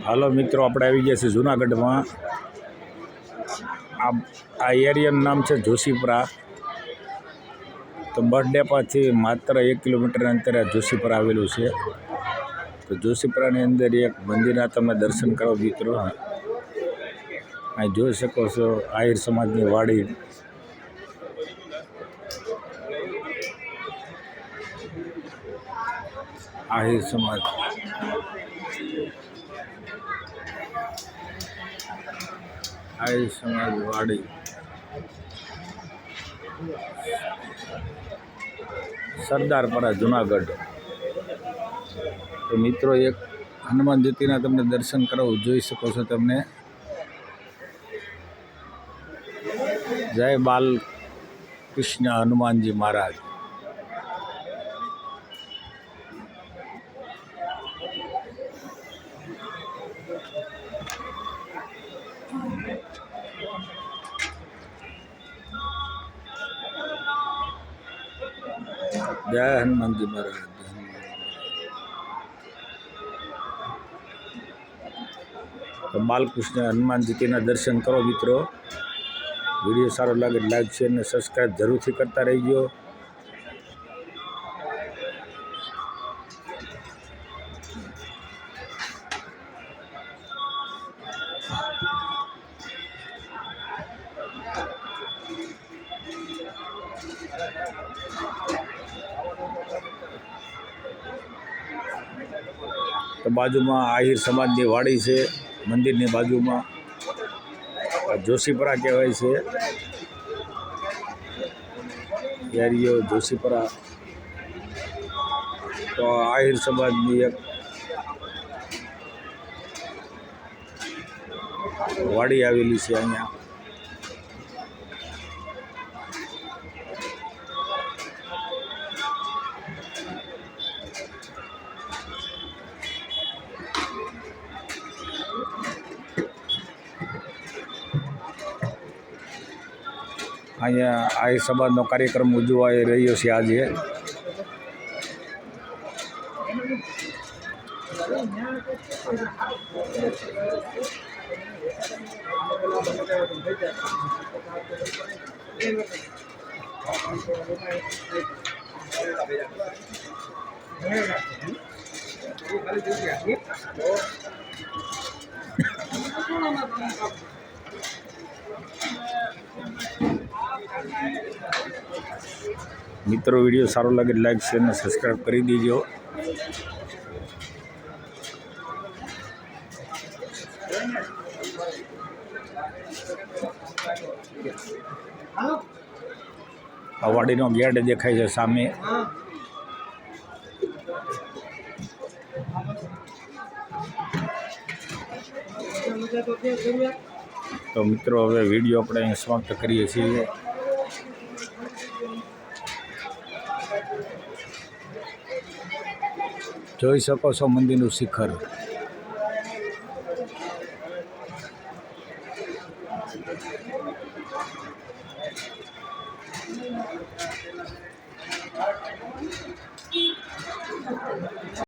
હાલો મિત્રો, આપણે આવી ગયા છીએ જૂનાગઢમાં। આ એરિયાનું નામ છે જોશીપરા। તો બસ ડેપાથી માત્ર 1 કિલોમીટર અંતરે જોશીપરા આવેલું છે। તો જોશીપરાની અંદર એક મંદિરના તમે દર્શન કરો મિત્રો। અહીં જોઈ શકો છો આહિર સમાજની વાડી। આહિર સમાજ વાડી સરદારપરા જૂનાગઢ। તો મિત્રો એક હનુમાન જ્યોતિના તમને દર્શન કરાવું, જોઈ શકો છો તમને। જય બાલ કૃષ્ણ હનુમાનજી મહારાજ। જય હનુમાનજી મહારાજ। તો બાલકૃષ્ણ હનુમાનજીના દર્શન કરો મિત્રો। વિડીયો સારો લાગે લાઈક શેર અને સબસ્ક્રાઈબ જરૂરથી કરતા રહીજો। તો બાજુમાં આહિર સમાજની વાડી છે, મંદિરની બાજુમાં જોશીપરા કહેવાય છે એરિયો જોશીપરા। તો આહિર સમાજની એક વાડી આવેલી છે અહીંયા। અહીંયા આહિર સમાજનો કાર્યક્રમ ઉજવાઈ રહ્યો છે આજે। મિત્રો વિડીયો સારો લાગે લાઈક શેર અને સબસ્ક્રાઈબ કરી દેજો। આ વાડીનો ગેટ દેખાય છે સામે। તો મિત્રો હવે વિડીયો આપણે અહીં સમાપ્ત કરીએ છીએ। જોઈ શકો છો મંદિરનું શિખર।